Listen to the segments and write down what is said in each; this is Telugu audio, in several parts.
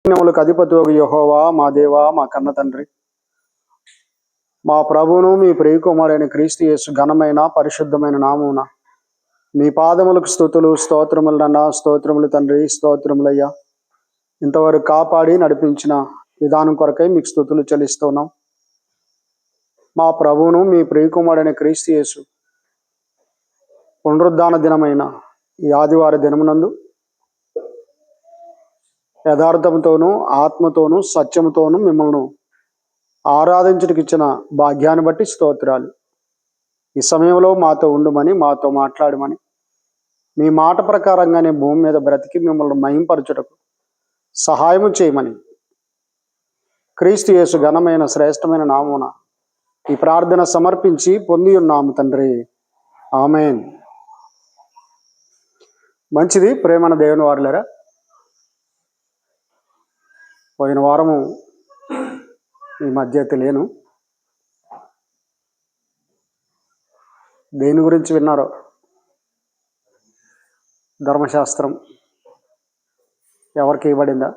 సైన్యములకు అధిపతియగు యెహోవా మా దేవా మా కన్న తండ్రి, మా ప్రభువును మీ ప్రియకుమారుడైన క్రీస్తు యేసు ఘనమైన పరిశుద్ధమైన నామమున మీ పాదములకు స్తుతులు స్తోత్రములు నాన్న. స్తోత్రములు తండ్రి, స్తోత్రములయ్యా. ఇంతవరకు కాపాడి నడిపించిన విధానం కొరకై మీకు స్తుతులు చెల్లిస్తున్నాం. మా ప్రభువును మీ ప్రియకుమారుడైన క్రీస్తు యేసు పునరుద్ధాన దినమైన ఈ ఆదివార దినమునందు యథార్థముతోనూ ఆత్మతోనూ సత్యముతోనూ మిమ్మల్ని ఆరాధించడానికి ఇచ్చిన భాగ్యాన్ని బట్టి స్తోత్రాలు. ఈ సమయంలో మాతో ఉండుమని, మాతో మాట్లాడమని, మీ మాట ప్రకారంగానే భూమి మీద బ్రతికి మిమ్మల్ని మహింపరచుటకు సహాయము చేయమని క్రీస్తు యేసు ఘనమైన శ్రేష్టమైన నామమున ఈ ప్రార్థన సమర్పించి పొంది ఉన్నాము తండ్రి, ఆమేన్. మంచిది. ప్రేమన దేవుని వారులారా, పోయిన వారము ఈ మధ్య తెలియను దేని గురించి విన్నారో. ధర్మశాస్త్రం ఎవరికి ఇవ్వబడిందా?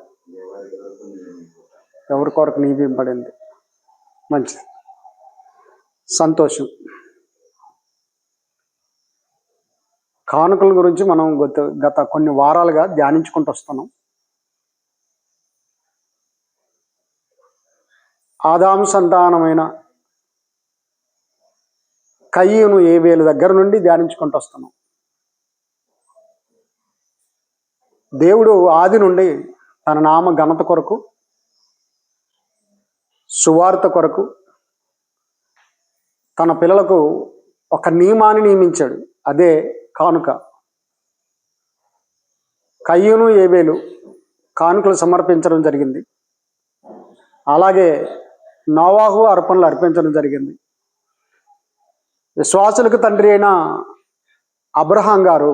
ఎవరి కొరకు నియమింపబడింది? మంచిది, సంతోషం. కానుకల గురించి మనం గత కొన్ని వారాలుగా ధ్యానించుకుంటూ వస్తున్నాం. ఆదాము సంతానమైన కయ్యూను ఏబేలు దగ్గర నుండి ధ్యానించుకుంటూ వస్తున్నాం. దేవుడు ఆది నుండి తన నామ ఘనత కొరకు, సువార్త కొరకు తన పిల్లలకు ఒక నియమాన్ని నియమించాడు. అదే కానుక. కయ్యూను ఏబేలు కానుకలు సమర్పించడం జరిగింది. అలాగే నోవాహు అర్పణలు అర్పించడం జరిగింది. విశ్వాసులకు తండ్రి అయిన అబ్రహాం గారు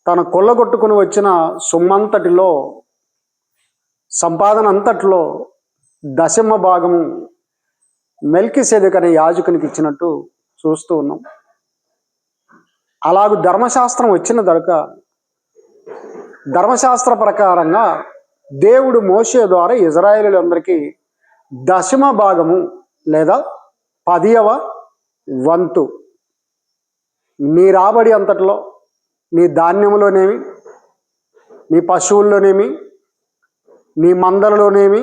తన కొల్లగొట్టుకుని వచ్చిన సొమ్మంతటిలో, సంపాదన అంతటిలో దశమ భాగము మెల్కీసెదెకు అనే యాజకునికి ఇచ్చినట్టు చూస్తూ ఉన్నాం. అలాగే ధర్మశాస్త్రం వచ్చిన దొరక ధర్మశాస్త్ర ప్రకారంగా దేవుడు మోషే ద్వారా ఇజ్రాయేలీయులందరికీ దశమ భాగము లేదా 10వ వంతు నీ రాబడి అంతట్లో, నీ ధాన్యంలోనేమి, నీ పశువుల్లోనేమి, నీ మందలలోనేమి,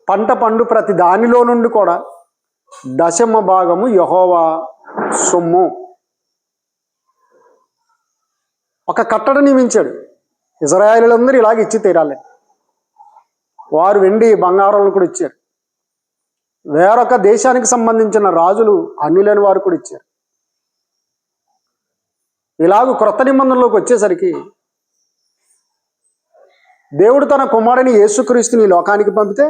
పంట పండు ప్రతి దానిలో నుండి కూడా దశమ భాగము యెహోవా సొమ్ము. ఒక కట్టడ నియమించాడు. ఇజ్రాయేలీయులందరూ ఇలాగ ఇచ్చి తీరాలి. వారు వెండి బంగారాలను కూడా ఇచ్చారు. వేరొక దేశానికి సంబంధించిన రాజులు అన్యులైన వారు కూడా ఇచ్చారు. ఇలాగ క్రొత్త నిబంధనలోకి వచ్చేసరికి దేవుడు తన కుమారుని యేసుక్రీస్తుని లోకానికి పంపితే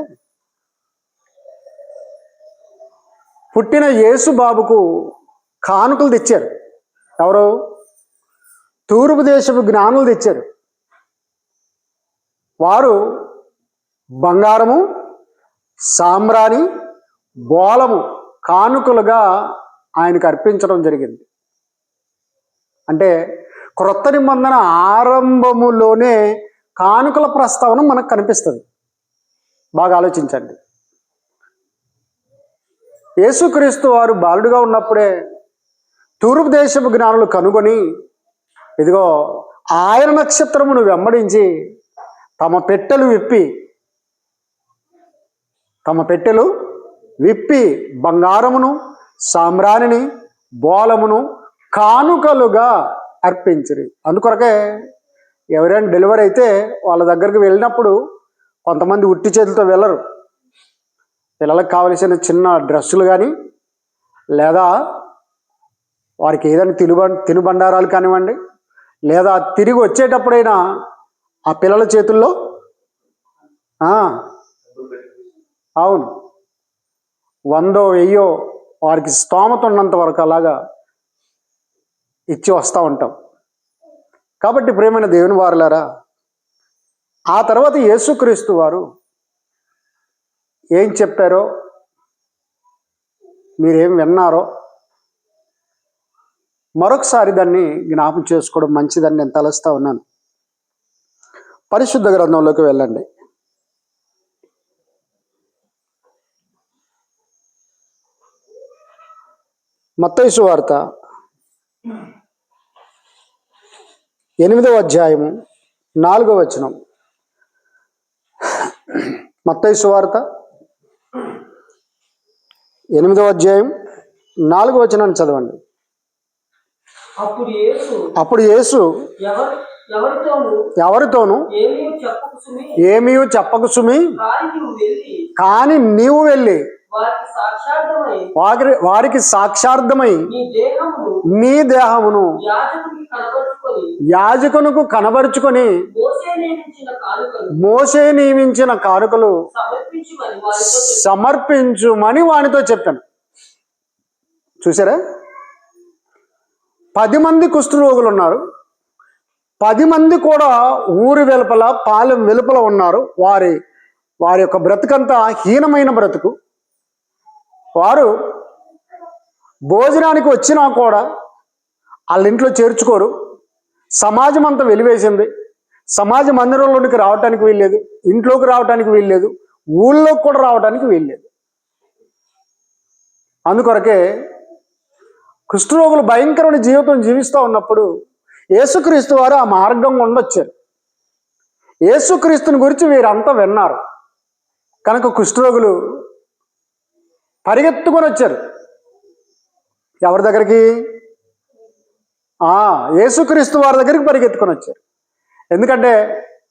పుట్టిన యేసు బాబుకు కానుకలు తెచ్చారు. ఎవరు? తూర్పు దేశపు జ్ఞానులు తెచ్చారు. వారు బంగారము, సాంబ్రాణి, బోళము కానుకలుగా ఆయనకు అర్పించడం జరిగింది. అంటే క్రొత్త నిబంధన ఆరంభములోనే కానుకల ప్రస్తావన మనకు కనిపిస్తుంది. బాగా ఆలోచించండి. యేసుక్రీస్తు వారు బాలుడుగా ఉన్నప్పుడే తూర్పు దేశపు జ్ఞానులు కనుగొని, ఇదిగో ఆయన నక్షత్రమును వెంబడించి తమ పెట్టెలు విప్పి బంగారమును, సాంబ్రాణిని, బోళమును కానుకలుగా అర్పించిరి. అందుకొరకే ఎవరైనా డెలివరీ అయితే వాళ్ళ దగ్గరికి వెళ్ళినప్పుడు కొంతమంది ఉట్టి చేతులతో వెళ్ళరు. పిల్లలకు కావలసిన చిన్న డ్రెస్సులు కానీ, లేదా వారికి ఏదైనా తినుబండారాలు కానివ్వండి, లేదా తిరిగి వచ్చేటప్పుడైనా ఆ పిల్లల చేతుల్లో అవును 100, 1000 వారికి స్తోమత ఉన్నంత వరకు అలాగా ఇచ్చి వస్తూ ఉంటాం. కాబట్టి ప్రియమైన దేవుని వారులారా, ఆ తర్వాత యేసుక్రీస్తు వారు ఏం చెప్పారో, మీరేం విన్నారో మరొకసారి దాన్ని జ్ఞాపం చేసుకోవడం మంచిదని నేను తలుస్తా ఉన్నాను. పరిశుద్ధ గ్రంథంలోకి వెళ్ళండి. మత్తయి సువార్త 8వ అధ్యాయము 4వ వచనం. మత్తయి సువార్త 8వ అధ్యాయం 4వ వచనాన్ని చదవండి. అప్పుడు యేసు ఎవరితోనూ ఏమీ చెప్పకు సుమి, కానీ నీవు వెళ్ళి వారికి సాక్షార్థమై నీ దేహమును యాజకునికి కనబరుచుకొని మోసే నియమించిన కానుకలు సమర్పించుమని వానితో చెప్పాను. చూసారా, 10 మంది కుష్ఠరోగులు ఉన్నారు. 10 మంది కూడా ఊరి వెలుపల పాలెం వెలుపల ఉన్నారు. వారి యొక్క బ్రతుకంతా హీనమైన బ్రతుకు. వారు భోజనానికి వచ్చినా కూడా వాళ్ళ ఇంట్లో చేర్చుకోరు. సమాజం అంతా వెలివేసింది. సమాజ మందిరంలోనికి రావడానికి వీల్లేదు, ఇంట్లోకి రావడానికి వీల్లేదు, ఊళ్ళోకి కూడా రావడానికి వీల్లేదు. అందుకొరకే కుష్ఠరోగులు భయంకరమైన జీవితం జీవిస్తూ ఉన్నప్పుడు యేసుక్రీస్తు వారు ఆ మార్గం ఉండొచ్చారు. యేసుక్రీస్తుని గురించి వీరంతా విన్నారు కనుక కుష్ఠరోగులు పరిగెత్తుకొని వచ్చారు. ఎవరి దగ్గరికి? యేసుక్రీస్తు వారి దగ్గరికి పరిగెత్తుకొని వచ్చారు. ఎందుకంటే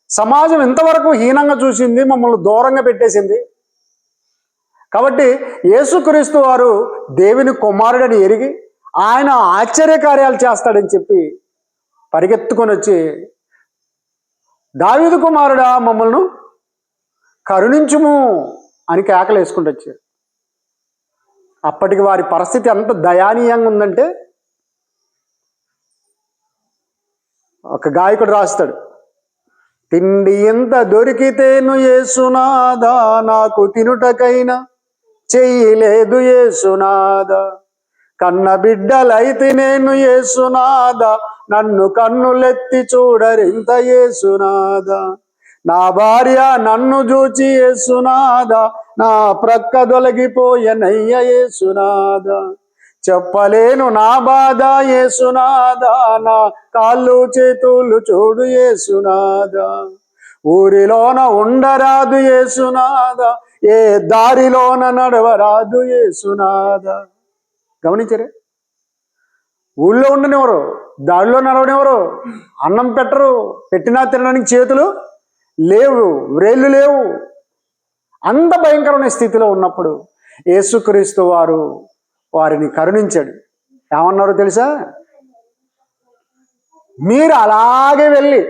సమాజం ఇంతవరకు హీనంగా చూసింది, మమ్మల్ని దూరంగా పెట్టేసింది. కాబట్టి యేసుక్రీస్తు వారు దేవుని కుమారుడని ఎరిగి ఆయన ఆశ్చర్యకార్యాలు చేస్తాడని చెప్పి పరిగెత్తుకొని వచ్చి, దావీదు కుమారుడా మమ్మల్ని కరుణించుము అని కేకలు వేసుకుంటూ వచ్చారు. అప్పటికి వారి పరిస్థితి ఎంత దయానీయంగా ఉందంటే, ఒక గాయకుడు రాస్తాడు, తిండి ఎంత దొరికితేను యేసునాదా, నాకు తినుటకైనా చెయ్యలేదు యేసునాదా, కన్న బిడ్డలైతే నేను యేసునాదా, నన్ను కన్నులెత్తి చూడరింత యేసునాదా, నా భార్య నన్ను చూచి యేసునాదా, నా ప్రక్క దొలగిపోయనయ్య యేసునాదా, చెప్పలేను నా బాధ యేసునాదా, నా కాళ్ళు చేతులు చూడు యేసునాదా, ఊరిలోన ఉండరాదు యేసునాదా, ఏ దారిలోన నడవరాదు యేసునాదా. గమనించరే, ఊళ్ళో ఉండనివ్వరు, దారిలో నడవనివ్వరు, అన్నం పెట్టరు, పెట్టినా తినడానికి చేతులు లేవు, వ్రేళ్ళు లేవు. అంత భయంకరమైన స్థితిలో ఉన్నప్పుడు యేసుక్రీస్తు వారు వారిని కరుణించాడు. ఏమన్నారో తెలుసా? మీరు అలాగే వెళ్ళి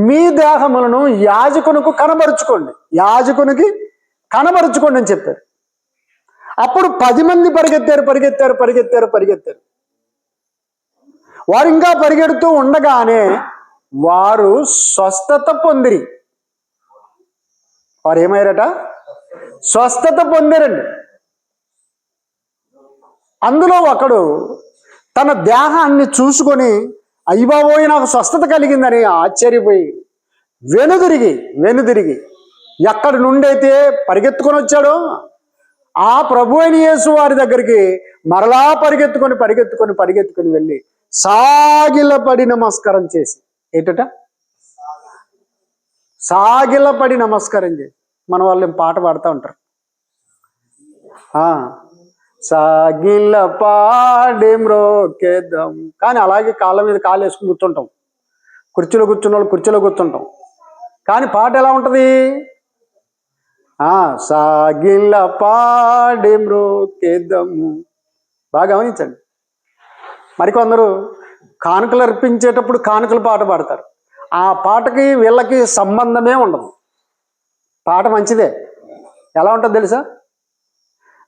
మీ దేహములను యాజకునికి కనబరుచుకోండి అని చెప్పారు. అప్పుడు 10 మంది పరిగెత్తారు. వారు ఇంకా పరిగెడుతూ ఉండగానే వారు స్వస్థత పొందిరి. వారు ఏమయ్యారట? స్వస్థత పొందారండి. అందులో ఒకడు తన దేహాన్ని చూసుకొని, అయ్యబాబోయ్ నాకు స్వస్థత కలిగిందని ఆశ్చర్యపోయి వెనుదిరిగి ఎక్కడి నుండైతే పరిగెత్తుకొని వచ్చాడో ఆ ప్రభు అయిన యేసు వారి దగ్గరికి మరలా పరిగెత్తుకొని వెళ్ళి సాగిలపడి నమస్కారం చేసి, సాగిలపడి నమస్కారం చేసి, మన వాళ్ళు పాట పాడుతూ ఉంటారు, సాగిల పాడి మ్రోకేద్దాం, కానీ అలాగే కాళ్ళ మీద కాళ్ళు వేసుకుని కూర్చుంటాం. కుర్చీలో కూర్చున్న వాళ్ళు కుర్చీలో కూర్చుంటాం. కానీ పాట ఎలా ఉంటుంది? సాగిల పాడి మ్రోకేద్దాము. బాగా గమనించండి. మరికొందరు కానుకలు అర్పించేటప్పుడు కానుకల పాట పాడతారు. ఆ పాటకి వీళ్ళకి సంబంధమే ఉండదు. పాట మంచిదే, ఎలా ఉంటుంది తెలుసా?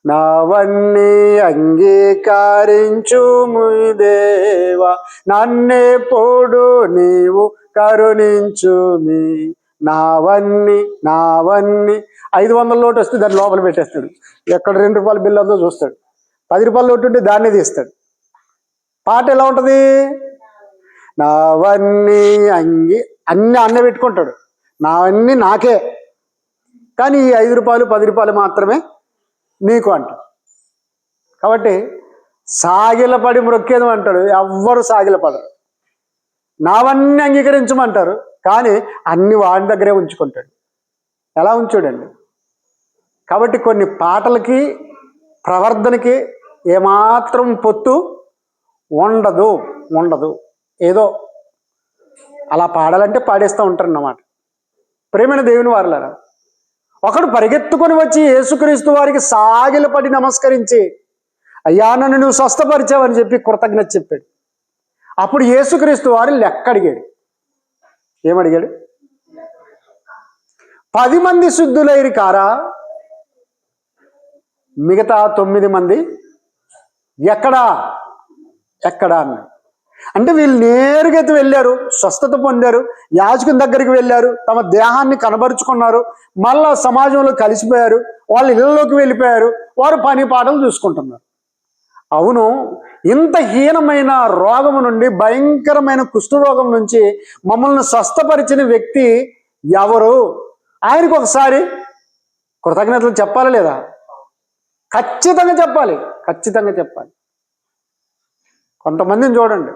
నావన్నీ అంగీకరించుము దేవా, నన్నెప్పుడు నీవు కరుణించుమి, నావన్నీ 500 నోటు వస్తే దాన్ని లోపల పెట్టేస్తాడు. ఎక్కడ 2 రూపాయల బిల్లు అందో చూస్తాడు. 10 రూపాయల నోటు ఉంటే దాన్నే తీస్తాడు. పాట ఎలా ఉంటుంది? నావన్నీ అన్ని అన్న పెట్టుకుంటాడు, నావన్నీ నాకే, కానీ ఈ 5 రూపాయలు 10 రూపాయలు మాత్రమే నీకు అంటాడు. కాబట్టి సాగిలపడి మ్రొక్కేది అంటాడు, ఎవ్వరు సాగిలపడరు. నావన్నీ అంగీకరించమంటారు, కానీ అన్ని వాడి దగ్గరే ఉంచుకుంటాడు. ఎలా ఉంచాడండి? కాబట్టి కొన్ని పాటలకి ప్రవర్ధనకి ఏమాత్రం పొత్తు ఉండదు. ఏదో అలా పాడాలంటే పాడేస్తూ ఉంటారన్నమాట. ప్రేమైన దేవుని వారలారా, ఒకడు పరిగెత్తుకొని వచ్చి యేసుక్రీస్తు వారికి సాగిలపడి నమస్కరించి, అయ్యా నన్ను నువ్వు స్వస్థపరిచావని చెప్పి కృతజ్ఞత చెప్పాడు. అప్పుడు యేసుక్రీస్తు వారు లెక్క అడిగాడు. ఏమడిగాడు? 10 మంది శుద్ధులైరి కారా, మిగతా 9 మంది ఎక్కడా అన్నాడు. అంటే వీళ్ళు నేరుగా వెళ్ళారు, స్వస్థత పొందారు, యాజకుని దగ్గరికి వెళ్ళారు, తమ దేహాన్ని కనబరుచుకున్నారు, మళ్ళా సమాజంలో కలిసిపోయారు, వాళ్ళ ఇళ్ళలోకి వెళ్ళిపోయారు, వారు పని పాటలు చూసుకుంటున్నారు. అవును, ఇంత హీనమైన రోగము నుండి, భయంకరమైన కుష్ఠరోగం నుంచి మమ్మల్ని స్వస్థపరిచిన వ్యక్తి ఎవరు? ఆయనకు ఒకసారి కృతజ్ఞతలు చెప్పాలా లేదా? ఖచ్చితంగా చెప్పాలి. కొంతమందిని చూడండి,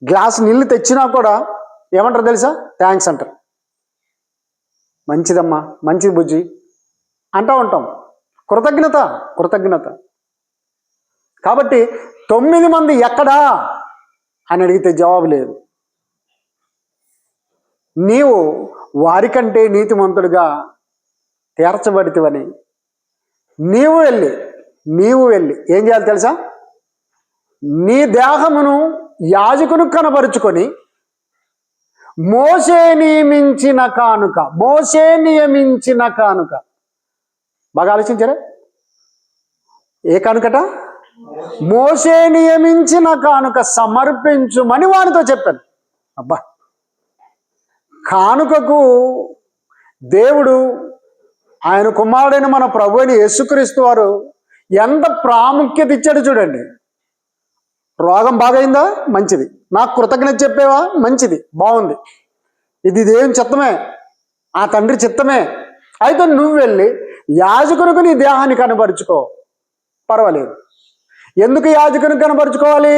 గ్లాసు నీళ్ళు తెచ్చినా కూడా ఏమంటారు తెలుసా? థ్యాంక్స్ అంటారు. మంచిదమ్మా, మంచిది బుజ్జి అంటూ ఉంటాం. కృతజ్ఞత. కాబట్టి 9 మంది ఎక్కడా అని అడిగితే జవాబు లేదు. నీవు వారికంటే నీతిమంతుడిగా తీర్చబడితివని నీవు వెళ్ళి ఏం చేయాలి తెలుసా? నీ దేహమును యాజకును కనబరుచుకొని మోసే నియమించిన కానుక బాగా ఆలోచించారా? ఏ కానుకట? మోసే నియమించిన కానుక సమర్పించుమని వానితో చెప్పాను. అబ్బా, కానుకకు దేవుడు ఆయన కుమారుడైన మన ప్రభు అయిన యేసుక్రీస్తు వారు ఎంత ప్రాముఖ్యత ఇచ్చాడు చూడండి. రోగం బాగైందా? మంచిది. నాకు కృతజ్ఞత చెప్పేవా? మంచిది, బాగుంది. ఇది దేవుని చిత్తమే, ఆ తండ్రి చిత్తమే. అయితే నువ్వు వెళ్ళి యాజకునికి నీ దేహాన్ని కనబరుచుకో, పర్వాలేదు. ఎందుకు యాజకునికి కనబరుచుకోవాలి?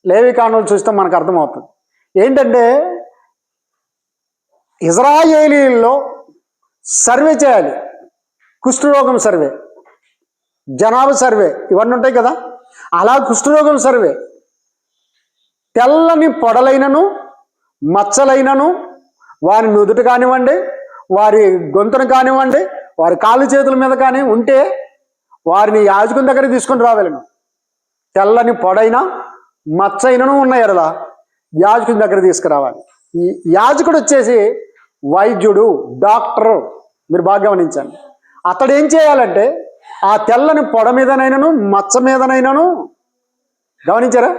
లేవి కానులు చూస్తే మనకు అర్థమవుతుంది. ఏంటంటే ఇజ్రాయేలీల్లో సర్వే చేయాలి, కుష్ఠరోగం సర్వే, జనాభా సర్వే, ఇవన్నీ ఉంటాయి కదా. అలా కుష్ఠరోగం సర్వే, తెల్లని పొడలైనను మచ్చలైనను వారి నుదుట కానివ్వండి, వారి గొంతును కానివ్వండి, వారి కాళ్ళు చేతుల మీద కానీ ఉంటే వారిని యాజకుని దగ్గరికి తీసుకొని రావాలను. తెల్లని పొడైనా మచ్చైనను ఉన్నాయి అలా యాజకుని దగ్గర తీసుకురావాలి. ఈ యాజకుడు వచ్చేసి వైద్యుడు, డాక్టరు. మీరు బాగా గమనించండి. అతడు ఏం చేయాలంటే ఆ తెల్లని పొడ మీదనైనను మచ్చ మీదనైనను, గమనించారా,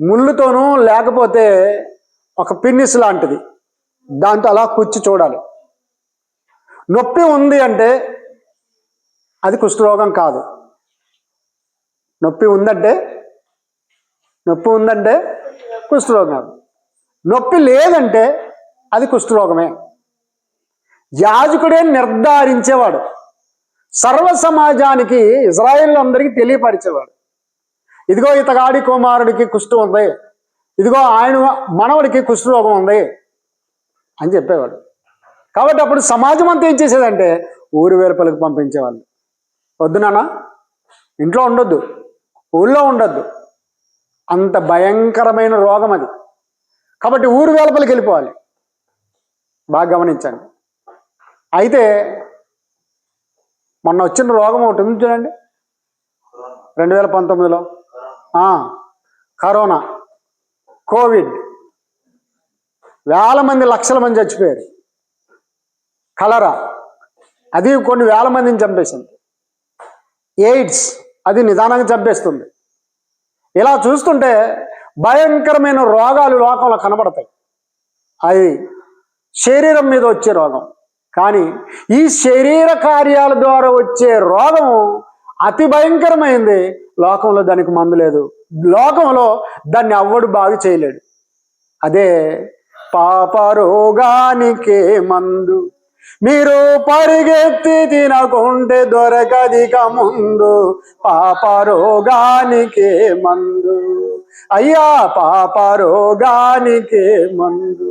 ముళ్ళుతోనూ లేకపోతే ఒక పిన్నిస్ లాంటిది దాంతో అలా కూర్చి చూడాలి. నొప్పి ఉంది అంటే అది కుష్ఠరోగం కాదు. నొప్పి ఉందంటే కుష్ఠరోగం కాదు. నొప్పి లేదంటే అది కుష్ఠరోగమే. యాజకుడే నిర్ధారించేవాడు, సర్వ సమాజానికి, ఇజ్రాయేల్ అందరికీ తెలియపరిచేవాడు. ఇదిగో ఇతగాడి కుమారుడికి కుష్ఠం ఉంది, ఇదిగో ఆయన మనవడికి కుష్ఠరోగం ఉంది అని చెప్పేవాడు. కాబట్టి అప్పుడు సమాజం అంతా ఏం చేసేదంటే ఊరి వెలుపలకు పంపించేవాళ్ళు. వద్దు నాన్న, ఇంట్లో ఉండొద్దు, ఊళ్ళో ఉండొద్దు, అంత భయంకరమైన రోగం అది. కాబట్టి ఊరు వెలుపలికి వెళ్ళిపోవాలి. బాగా గమనించండి. అయితే మొన్న వచ్చిన రోగం ఒకటి ఉంది చూడండి, 2019లో కరోనా, కోవిడ్, వేల మంది, లక్షల మంది చచ్చిపోయారు. కలరా, అది కొన్ని వేల మందిని చంపేసింది. ఎయిడ్స్, అది నిదానంగా చంపేస్తుంది. ఇలా చూస్తుంటే భయంకరమైన రోగాలు లోకంలో కనబడతాయి. అది శరీరం మీద వచ్చే రోగం. కానీ ఈ శరీర కార్యాల ద్వారా వచ్చే రోగం అతి భయంకరమైంది. లోకంలో దానికి మందు లేదు. లోకంలో దాన్ని ఎవ్వడు బాగు చేయలేడు. అదే పాపరోగానికే మందు, మీరు పరిగెత్తి తినకుంటే దొరకదిక ముందు. పాపరోగానికే మందు, అయ్యా పాపరోగానికే మందు.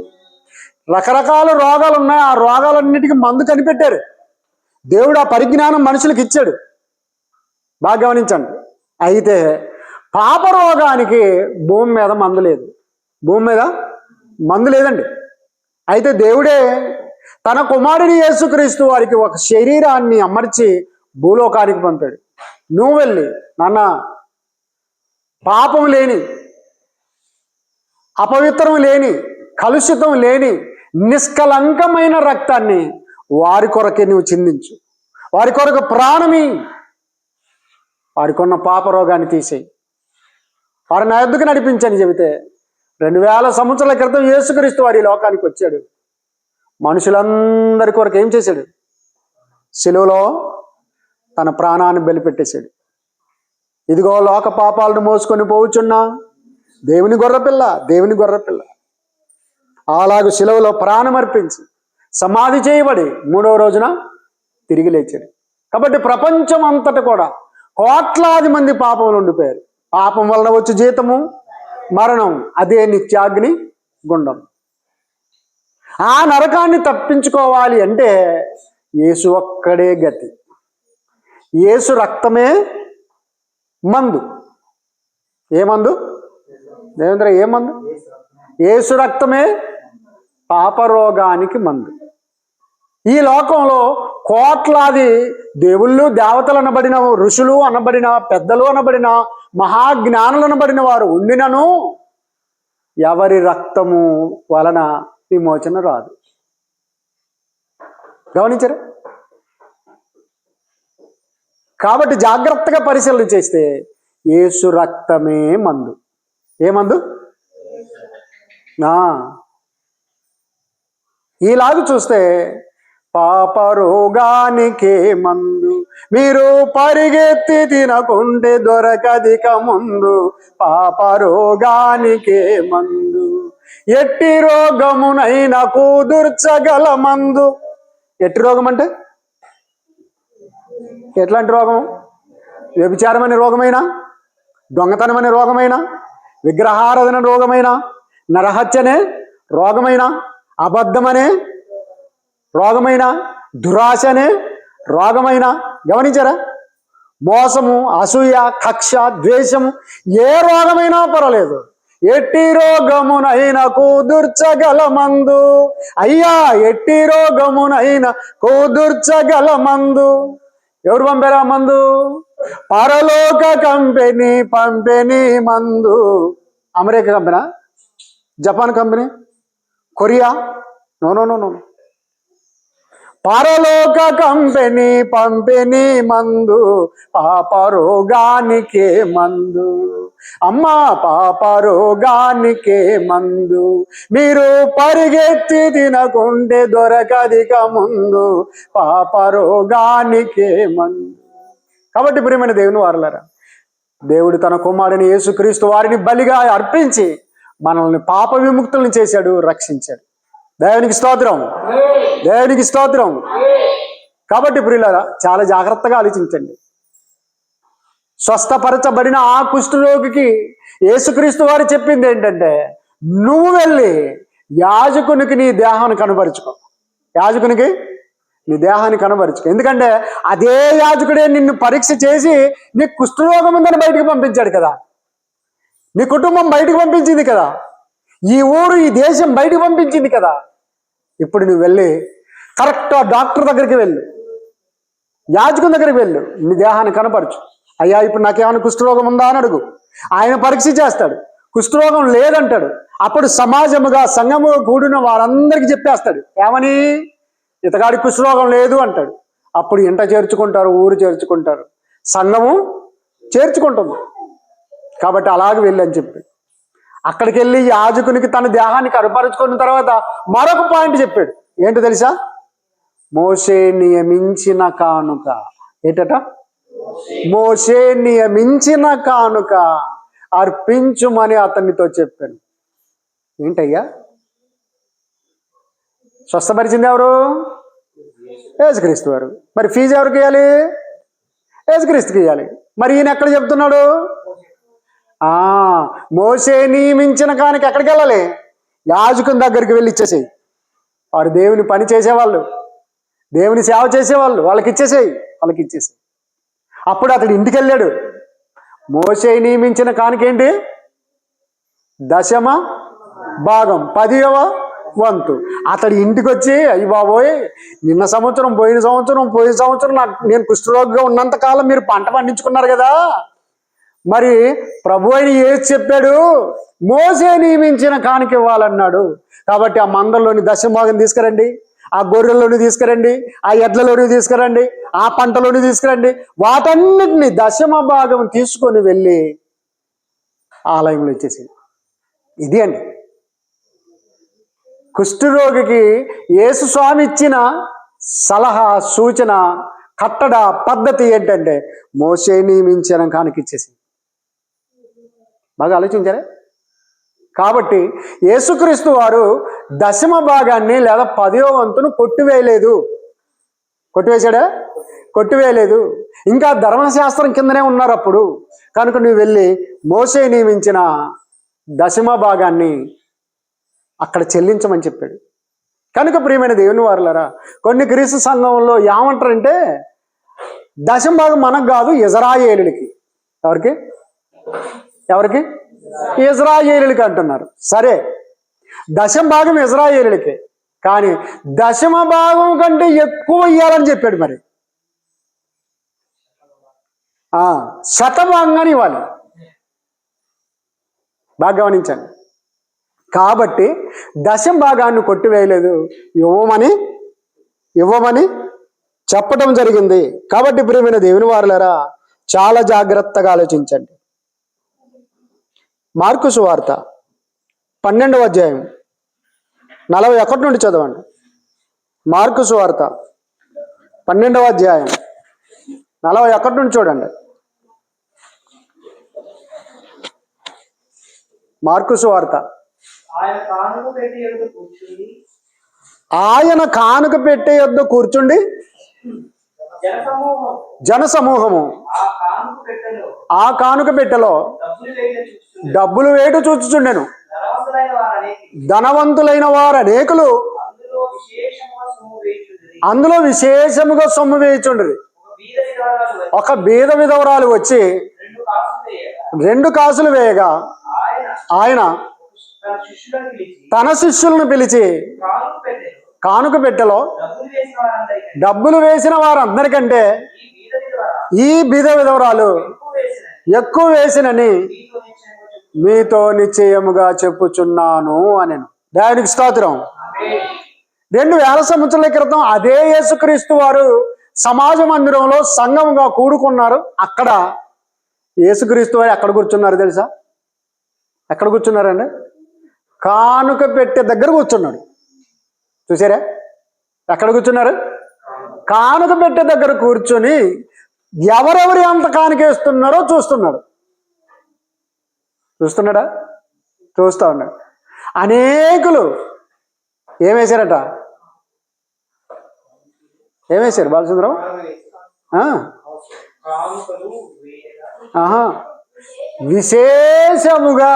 రకరకాల రోగాలు ఉన్నాయి. ఆ రోగాలన్నిటికీ మందు కనిపెట్టారు. దేవుడు ఆ పరిజ్ఞానం మనుషులకు ఇచ్చాడు. బాగా గమనించండి. అయితే పాపరోగానికి భూమి మీద మందు లేదు. భూమి మీద మందు లేదండి. అయితే దేవుడే తన కుమారుని యేసుక్రీస్తు వారికి ఒక శరీరాన్ని అమర్చి భూలోకానికి పంపాడు. నువ్వు వెళ్ళి నాన్న పాపం లేని, అపవిత్రం లేని, కలుషితం లేని నిష్కలంకమైన రక్తాన్ని వారి కొరకే నువ్వు చిందించు, వారి కొరకు ప్రాణమి, వారికి ఉన్న పాపరోగాన్ని తీసేయి, వారిని నా యొద్దకు నడిపించని చెబితే 2000 సంవత్సరాల క్రితం యేసుక్రీస్తు వారి లోకానికి వచ్చాడు. మనుషులందరి కొరకు ఏం చేశాడు? శిలువలో తన ప్రాణాన్ని బలిపెట్టేశాడు. ఇదిగో లోక పాపాలను మోసుకొని పోవుచున్నా దేవుని గొర్రెపిల్ల, దేవుని గొర్రెపిల్ల. అలాగూ శిలువలో ప్రాణం అర్పించి సమాధి చేయబడి 3వ రోజున తిరిగి లేచాడు. కాబట్టి ప్రపంచం అంతటా కూడా కోట్లాది మంది పాపంలో ఉండిపోయారు. పాపం వలన వచ్చి జీతము మరణం, అదే నిత్యాగ్ని గుండం. ఆ నరకాన్ని తప్పించుకోవాలి అంటే యేసు ఒక్కడే గతి. యేసు రక్తమే మందు. ఏ మందు? దేవేంద్ర, ఏ మందు? యేసు రక్తమే పాపరోగానికి మందు. ఈ లోకంలో కోట్లాది దేవుళ్ళు, దేవతలు అనబడిన, ఋషులు అనబడిన, పెద్దలు అనబడిన, మహాజ్ఞానులు అనబడిన వారు ఉండినను ఎవరి రక్తము వలన విమోచన రాదు. గమనించరా? కాబట్టి జాగ్రత్తగా పరిశీలన చేస్తే యేసు రక్తమే మందు. ఏ మందు? ఈలాగు చూస్తే పాపరోగానికే మందు, మీరు పరిగెత్తి తినకుంటే దొరకదిక ముందు. పాపరోగానికే మందు, ఎట్టి రోగమునైనా కూదుర్చగల మందు. ఎట్టి రోగం అంటే ఎట్లాంటి రోగం? వ్యభిచారం అనే రోగమైనా, దొంగతనం అనే రోగమైనా, విగ్రహారాధన రోగమైనా, నరహత్యనే రోగమైనా, అబద్ధమనే రోగమైనా, దురాశ అనే రోగమైనా. గమనించారా? మోసము, అసూయ, కక్ష, ద్వేషము, ఏ రోగమైనా పర్వాలేదు, ఎట్టి రోగమునైనా కూదుర్చగల మందు. అయ్యా ఎట్టి రోగమునైనా కూదుర్చగల మందు. ఎవరు పంపారా మందు? పరలోక కంపెనీ పంపెనీ మందు. America company, Japan company, Korea? No no no no. పరలోక కంపెనీ పంపెనీ మందు, పాపరోగానికే మందు. అమ్మా పాపరోగానికే మందు, మీరు పరిగెత్తి తినకుంటే దొరకదిక ముందు. పాపరోగానికే మందు. కాబట్టి ప్రియమైన దేవుని వారలారా, దేవుడు తన కుమారుని యేసుక్రీస్తు వారిని బలిగా అర్పించి మనల్ని పాప విముక్తులను చేశాడు, రక్షించాడు. దేవునికి స్తోత్రం, దేవునికి స్తోత్రం. కాబట్టి ప్రియులారా, చాలా జాగ్రత్తగా ఆలోచించండి. స్వస్థపరచబడిన ఆ కుష్ఠరోగికి యేసుక్రీస్తు వారు చెప్పింది ఏంటంటే, నువ్వు వెళ్ళి యాజకునికి నీ దేహాన్ని కనబరుచుకో. యాజకునికి నీ దేహాన్ని కనబరుచుకో. ఎందుకంటే అదే యాజకుడే నిన్ను పరీక్ష చేసి నీ కుష్ఠరోగం ఉందని బయటికి పంపించాడు కదా. నీ కుటుంబం బయటికి పంపించింది కదా. ఈ ఊరు, ఈ దేశం బయటికి పంపించింది కదా. ఇప్పుడు నువ్వు వెళ్ళి కరెక్ట్ డాక్టర్ దగ్గరికి వెళ్ళు, యాజకుని దగ్గరికి వెళ్ళు, నీ దేహాన్ని కనపరచు. అయ్యా ఇప్పుడు నాకేమైనా కుష్ఠరోగం ఉందా అని అడుగు. ఆయన పరీక్ష చేస్తాడు. కుష్ఠరోగం లేదంటాడు. అప్పుడు సమాజముగా, సంఘముగా కూడిన వారందరికీ చెప్పేస్తాడు. ఏమని? ఇతగాడి కుష్ఠరోగం లేదు అంటాడు. అప్పుడు ఇంట చేర్చుకుంటారు, ఊరు చేర్చుకుంటారు, సంఘము చేర్చుకుంటుంది. కాబట్టి అలాగే వెళ్ళని చెప్పి అక్కడికి వెళ్ళి యాజకునికి తన దేహాన్ని కనపరుచుకున్న తర్వాత మరొక పాయింట్ చెప్పాడు. ఏంటో తెలుసా? మోషే నియమించిన కానుక. ఏంటట? మోషే నియమించిన కానుక అర్పించుమని అతనితో చెప్పాను. ఏంటయ్యా? స్వస్థపరిచింది ఎవరు? యేసుక్రీస్తు వారు. మరి ఫీజు ఎవరికి ఇవ్వాలి? యేసుక్రీస్తుకి ఇవ్వాలి. మరి ఈయన ఎక్కడ చెప్తున్నాడు? మోషే నియమించిన కానుక ఎక్కడికి వెళ్ళాలి? యాజకుని దగ్గరికి వెళ్ళి ఇచ్చేసేయి. వారు దేవుని పని చేసేవాళ్ళు, దేవుని సేవ చేసేవాళ్ళు, వాళ్ళకి ఇచ్చేసేయి. అప్పుడు అతడు ఇంటికి వెళ్ళాడు. మోషే నియమించిన కానుక ఏంటి? దశమ భాగం, 10వ వంతు. అతడు ఇంటికి వచ్చి, అయ్యి బాబోయ్, నిన్న సంవత్సరం పోయిన సంవత్సరం నేను కుష్ఠరోగిగా ఉన్నంత కాలం మీరు పంట పండించుకున్నారు కదా, మరి ప్రభు అయిన యేసు చెప్పాడు మోషే నియమించిన కానుక ఇవ్వాలన్నాడు. కాబట్టి ఆ మందల్లోని దశభాగం తీసుకురండి, ఆ గొర్రెల్లోని తీసుకురండి, ఆ ఎడ్లలోని తీసుకురండి, ఆ పంటలోని తీసుకురండి. వాటన్నిటిని దశమ భాగం తీసుకొని వెళ్ళి ఆలయంలో ఇచ్చేసి. ఇది అండి కుష్ఠరోగికి యేసు స్వామి ఇచ్చిన సలహా, సూచన, కట్టడ, పద్ధతి ఏంటంటే మోషే నియమించిన కానుక ఇచ్చేసి. బాగా ఆలోచించారే? కాబట్టి యేసుక్రీస్తు వారు దశమ భాగాన్ని లేదా 10వ వంతును కొట్టివేయలేదు. కొట్టివేశాడా? కొట్టివేయలేదు. ఇంకా ధర్మశాస్త్రం కిందనే ఉన్నారు అప్పుడు. కనుక నువ్వు వెళ్ళి మోషే నియమించిన దశమ భాగాన్ని అక్కడ చెల్లించమని చెప్పాడు. కనుక ప్రియమైన దేవుని వారలారా, కొన్ని క్రీస్తు సంఘంలో ఏమంటారంటే దశమ భాగం మనకు కాదు, ఇజ్రాయేలులకి. ఎవరికి? ఇజ్రాయేలులకి అంటున్నారు. సరే, దశమ భాగం ఇజ్రాయేలులకే, కానీ దశమ భాగం కంటే ఎక్కువ ఇవ్వాలని చెప్పాడు. మరి శతభాగాన్ని ఇవ్వాలి. బాగా గమనించండి. కాబట్టి దశమ భాగాన్ని కొట్టివేయలేదు, ఇవ్వమని చెప్పడం జరిగింది. కాబట్టి ప్రియమైన దేవుని వారలారా, చాలా జాగ్రత్తగా ఆలోచించండి. మార్కు సువార్త 12వ అధ్యాయం 41 నుండి చదవండి. మార్కు సువార్త 12వ అధ్యాయం 41 నుండి చూడండి. మార్కు సువార్త. ఆయన కానుక పెట్టే యొద్ద కూర్చుండి జనసమూహము ఆ కానుక పెట్టెలో డబ్బులు వేటు చూచుచుండెను. ధనవంతులైన వారు అనేకులు అందులో విశేషముగా సొమ్ము వేయుచుండ్రి. ఒక బీద విధవరాలు వచ్చి 2 కాసులు వేయగా ఆయన తన శిష్యులను పిలిచి కానుక పెట్టెలో డబ్బులు వేసిన వారందరికంటే ఈ బీద విధవరాలు ఎక్కువ వేసినని మీతో నిశ్చయముగా చెప్పుచున్నాను అనెను. దేవునికి స్తోత్రం. 2000 సంవత్సరాల క్రితం అదే యేసుక్రీస్తు వారు సమాజ మందిరంలో సంఘముగా కూడుకున్నారు. అక్కడ యేసుక్రీస్తు వారు ఎక్కడ కూర్చున్నారు తెలుసా? ఎక్కడ కూర్చున్నారండి? కానుక పెట్టే దగ్గర కూర్చున్నాడు. చూసారా? ఎక్కడ కూర్చున్నారు? కానుక పెట్టే దగ్గర కూర్చొని ఎవరెవరు ఎంత కానుకేస్తున్నారో చూస్తున్నాడా? చూస్తా ఉన్నాడు. అనేకులు ఏమేశారట? ఏమేశారు బాలచంద్రం? విశేషముగా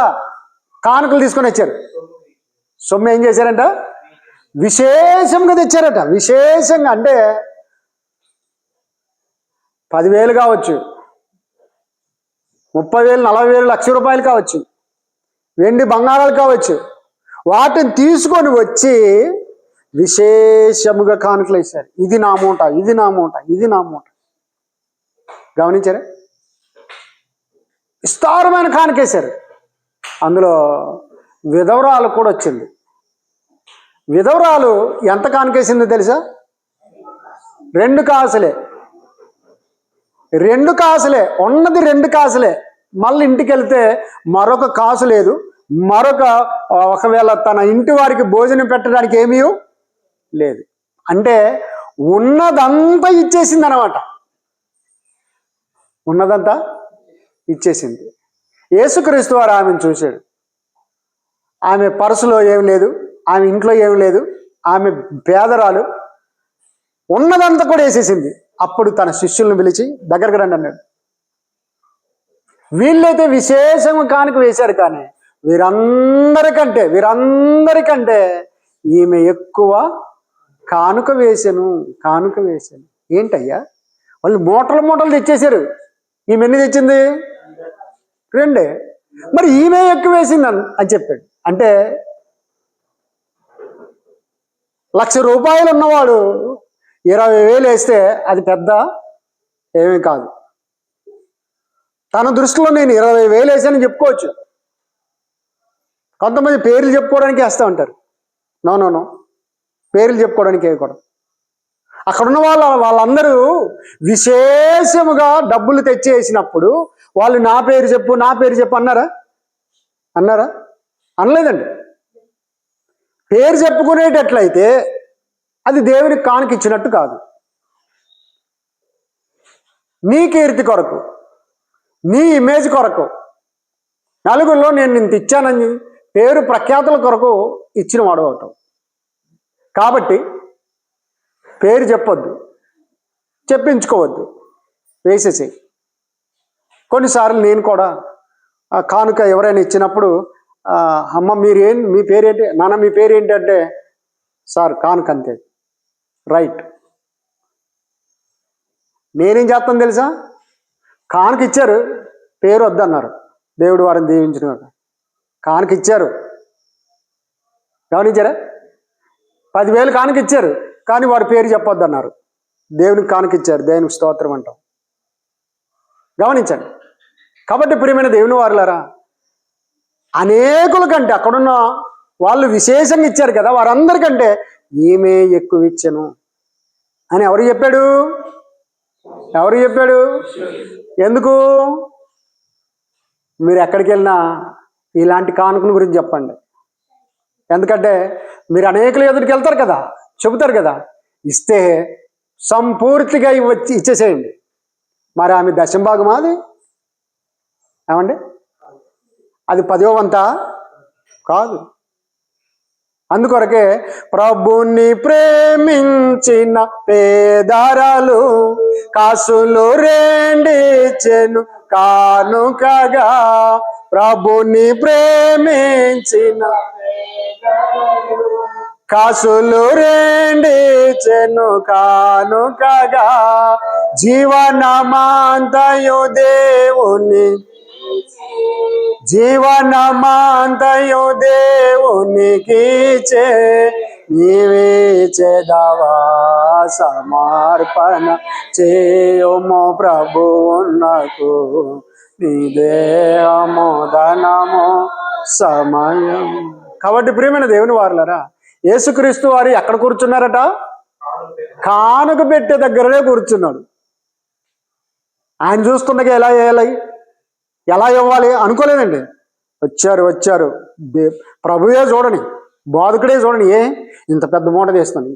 కానుకలు తీసుకొని వచ్చారు. సొమ్ము ఏం చేశారంట? విశేషంగా తెచ్చారట. విశేషంగా అంటే 10,000 కావచ్చు, 30,000, 40,000, ₹1,00,000 కావచ్చు, వెండి బంగారాలు కావచ్చు. వాటిని తీసుకొని వచ్చి విశేషముగా కానుకలు వేశారు. ఇది నా మూట, ఇది నా మూట, ఇది నా మూట. గమనించారా? విస్తారమైన కానుకేశారు. అందులో విధవరాలు కూడా వచ్చింది. విధవరాలు ఎంత కానుకేసిందో తెలుసా? 2 కాసులే. 2 కాసులే ఉన్నది. 2 కాసులే. మళ్ళీ ఇంటికి వెళ్తే మరొక కాసు లేదు. ఒకవేళ తన ఇంటి వారికి భోజనం పెట్టడానికి ఏమీ లేదు. అంటే ఉన్నదంతా ఇచ్చేసింది అనమాట. ఉన్నదంతా ఇచ్చేసింది. యేసుక్రీస్తు వారు ఆమెను చూశాడు. ఆమె పర్సులో ఏం లేదు, ఆమె ఇంట్లో ఏం లేదు, ఆమె పేదరాలు, ఉన్నదంతా కూడా వేసేసింది. అప్పుడు తన శిష్యులను పిలిచి దగ్గరకు రండి అన్నాడు. వీళ్ళైతే విశేషం కానుక వేశారు, కానీ వీరందరికంటే ఈమె ఎక్కువ కానుక వేశాను. ఏంటయ్యా, వాళ్ళు మూటలు తెచ్చేశారు, ఈమె ఎన్ని తెచ్చింది? 2. మరి ఈమె ఎక్కువ వేసింది అని చెప్పాడు. అంటే 1,00,000 రూపాయలు ఉన్నవాడు 20,000 వేస్తే అది పెద్ద ఏమీ కాదు. తన దృష్టిలో నేను 20,000 వేసానని చెప్పుకోవచ్చు. కొంతమంది పేర్లు చెప్పుకోవడానికి వేస్తూ ఉంటారు. నో, పేర్లు చెప్పుకోవడానికి వేయకూడదు. అక్కడున్న వాళ్ళందరూ విశేషముగా డబ్బులు తెచ్చేసినప్పుడు వాళ్ళు నా పేరు చెప్పు అన్నారా? అనలేదండి. పేరు చెప్పుకునేటట్లయితే అది దేవునికి కానుక ఇచ్చినట్టు కాదు. నీ కీర్తి కొరకు, నీ ఇమేజ్ కొరకు, నలుగురిలో నేను ఇంత ఇచ్చానని పేరు ప్రఖ్యాతుల కొరకు ఇచ్చిన వాడు అవుతాం. కాబట్టి పేరు చెప్పొద్దు, చెప్పించుకోవద్దు, వేసేసేయి. కొన్నిసార్లు నేను కూడా కానుక ఎవరైనా ఇచ్చినప్పుడు, అమ్మ మీ పేరేంటి, నాన్న మీ పేరేంటి అంటే, సార్ కానుక అంతే. రైట్. నేనేం చేస్తాను తెలుసా? కానుక ఇచ్చారు, పేరు వద్దన్నారు, దేవుడు వారిని దీవించిన కానుక ఇచ్చారు, గమనించారా? 10,000 కానుక ఇచ్చారు, కానీ వారి పేరు చెప్పొద్దు అన్నారు. దేవునికి కానుక ఇచ్చారు, దేవునికి స్తోత్రం అంటాం. గమనించండి. కాబట్టి ప్రియమైన దేవుని వారులారా, అనేకుల కంటే అక్కడున్న వాళ్ళు విశేషంగా ఇచ్చారు కదా, వారందరికంటే ఈమె ఎక్కువ ఇచ్చాను అని ఎవరు చెప్పాడు? ఎందుకు? మీరు ఎక్కడికి వెళ్ళినా ఇలాంటి కానుకల గురించి చెప్పండి. ఎందుకంటే మీరు అనేకులు ఎదుటికి వెళ్తారు కదా, చెబుతారు కదా, ఇస్తే సంపూర్తిగా ఇచ్చేసేయండి. మరి ఆమె దశంభాగమా? అది ఏమండి? అది 10వ వంతా కాదు. అందుకొరకే ప్రభుని ప్రేమించిన పేదరాలు కాసులు 2 ఇచ్చెను కానుకగా. ప్రభుని ప్రేమించిన కాసులు 2 ఇచ్చెను కానుకగా. జీవనమంతయు దేవునికి చే నీవిచెదవా సమర్పణ చేయము ప్రభువునకు నీ దేహము ధనము సమయం. కాబట్టి ప్రియమైన దేవుని వారులారా, యేసుక్రీస్తు వారు ఎక్కడ కూర్చున్నారట? కానుక పెట్టే దగ్గరనే కూర్చున్నాడు. ఆయన చూస్తుండగా ఎలా ఇవ్వాలి అనుకోలేదండి. వచ్చారు ప్రభువే చూడని, బోధకుడే చూడని, ఇంత పెద్ద మూట తీస్తాను,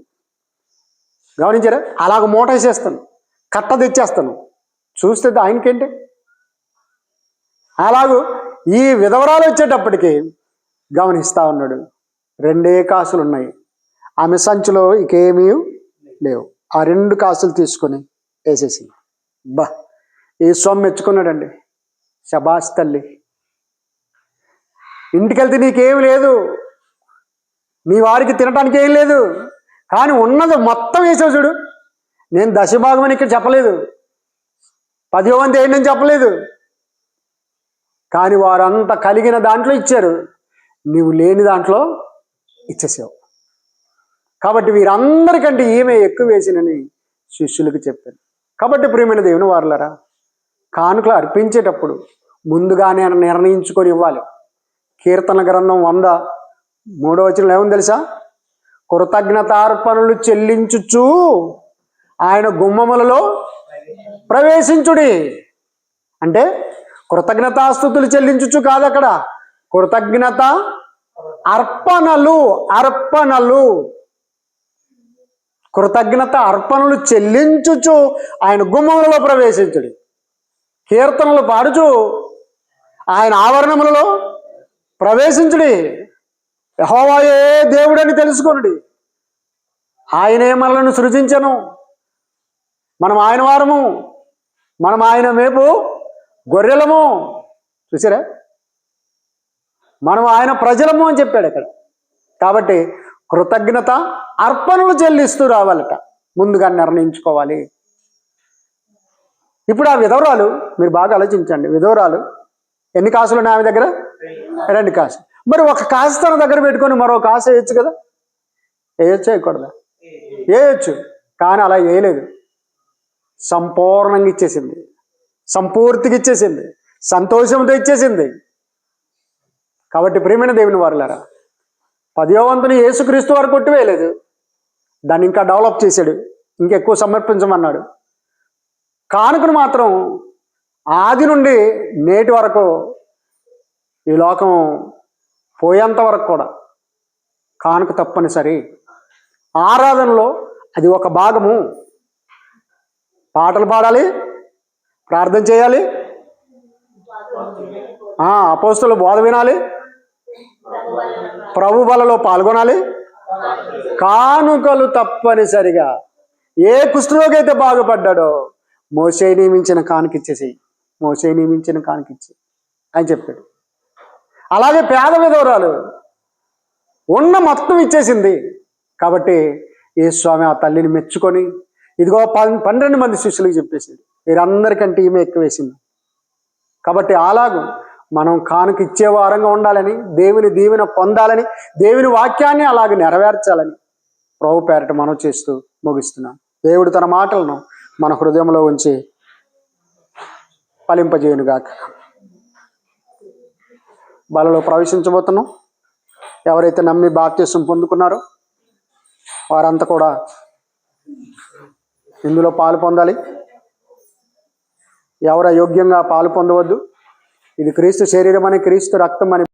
గమనించారా? అలాగ మూట వేసేస్తాను, కట్ట తెచ్చేస్తాను, చూస్తే ఆయనకేంటి? అలాగూ ఈ విధవరాలు వచ్చేటప్పటికి గమనిస్తూ ఉన్నాడు. 2 కాసులు ఉన్నాయి, ఆమె సంచిలో ఇంకేమీ లేవు. ఆ 2 కాసులు తీసుకొని వేసేసింది. ఈ సొమ్ము మెచ్చుకున్నాడండి. శబాష్ తల్లి, ఇంటికెళ్తే నీకేమి లేదు, నీ వారికి తినటానికి ఏం లేదు, కానీ ఉన్నది మొత్తం వేసావు చూడు. నేను దశభాగం అని ఇక్కడ చెప్పలేదు, 10వ వంతు ఏంటని చెప్పలేదు, కానీ వారంతా కలిగిన దాంట్లో ఇచ్చారు, నీవు లేని దాంట్లో ఇచ్చేసావు. కాబట్టి వీరందరికంటే ఈమె ఎక్కువ వేసినని శిష్యులకు చెప్పారు. కాబట్టి ప్రియమైన దేవుని వారులారా, కానుకలు అర్పించేటప్పుడు ముందుగానే నిర్ణయించుకొని ఇవ్వాలి. కీర్తన గ్రంథం 103వ వచనంలో ఏముంది తెలుసా? కృతజ్ఞతార్పణలు చెల్లించుచు ఆయన గుమ్మములలో ప్రవేశించుడి. అంటే కృతజ్ఞతాస్తుతులు చెల్లించుచు కాదు, అక్కడ కృతజ్ఞత అర్పణలు కృతజ్ఞత అర్పణలు చెల్లించుచు ఆయన గుమ్మములలో ప్రవేశించుడి. కీర్తనలు పాడుచు ఆయన ఆవరణములలో ప్రవేశించుడి. యెహోవాయే దేవుడని తెలుసుకొనుడి. ఆయనే మనలను సృజించను. మనం ఆయన వారము, మనం ఆయన మేపు గొర్రెలము. చూసారా, మనం ఆయన ప్రజలము అని చెప్పాడు అక్కడ. కాబట్టి కృతజ్ఞత అర్పణలు చెల్లిస్తూ రావాలట, ముందుగా నిర్ణయించుకోవాలి. ఇప్పుడు ఆ విధవరాలు, మీరు బాగా ఆలోచించండి, విధవరాలు ఎన్ని కాసులు ఉన్నాయి ఆమె దగ్గర? 2 కాసులు. మరి ఒక కాసు తన దగ్గర పెట్టుకొని మరో కాసు వేయచ్చు కదా? వేయచ్చు, వేయకూడదా? వేయచ్చు. కానీ అలా వేయలేదు. సంపూర్ణంగా ఇచ్చేసింది, సంపూర్తిగా ఇచ్చేసింది, సంతోషంతో ఇచ్చేసింది. కాబట్టి ప్రియమైన దేవుని వారలారా, 10వ వంతుని యేసుక్రీస్తు వారు కొట్టివేయలేదు, దాన్ని ఇంకా డెవలప్ చేశాడు, ఇంకెక్కువ సమర్పించమన్నాడు. కానుకను మాత్రం ఆది నుండి నేటి వరకు, ఈ లోకం పోయేంత వరకు కూడా కానుక తప్పనిసరి. ఆరాధనలో అది ఒక భాగము. పాటలు పాడాలి, ప్రార్థన చేయాలి, అపోస్తలుల బోధ వినాలి, ప్రభు బలలో పాల్గొనాలి. కానుకలు తప్పనిసరిగా. ఏ కుష్ఠరోగి అయితే బాగుపడ్డాడో మోషే నియమించిన కానుకిచ్చేసి, మోషే నియమించిన కానుకిచ్చి అని చెప్పాడు. అలాగే పేద విధవరాలు ఉన్న మొత్తం ఇచ్చేసింది. కాబట్టి యేసుస్వామి ఆ తల్లిని మెచ్చుకొని, ఇదిగో 12 మంది శిష్యులకు చెప్పేసింది, వీరందరికంటే ఈమె ఎక్కువ వేసింది. కాబట్టి అలాగూ మనం కానుక ఇచ్చే వారంగా ఉండాలని, దేవుని దీవెన పొందాలని, దేవుని వాక్యాన్ని అలాగే నెరవేర్చాలని ప్రభు పేరట మనం చేస్తూ ముగిస్తున్నాం. దేవుడు తన మాటలను మన హృదయంలో ఉంచి ఫలింపజేయునుగాక. బలలో ప్రవేశించబోతున్నాం. ఎవరైతే నమ్మి బాప్తిసం పొందుకున్నారో వారంతా కూడా ఇందులో పాలు పొందాలి. ఎవరు అయోగ్యంగా పాలు పొందవద్దు. ఇది క్రీస్తు శరీరం అని, క్రీస్తు రక్తం అని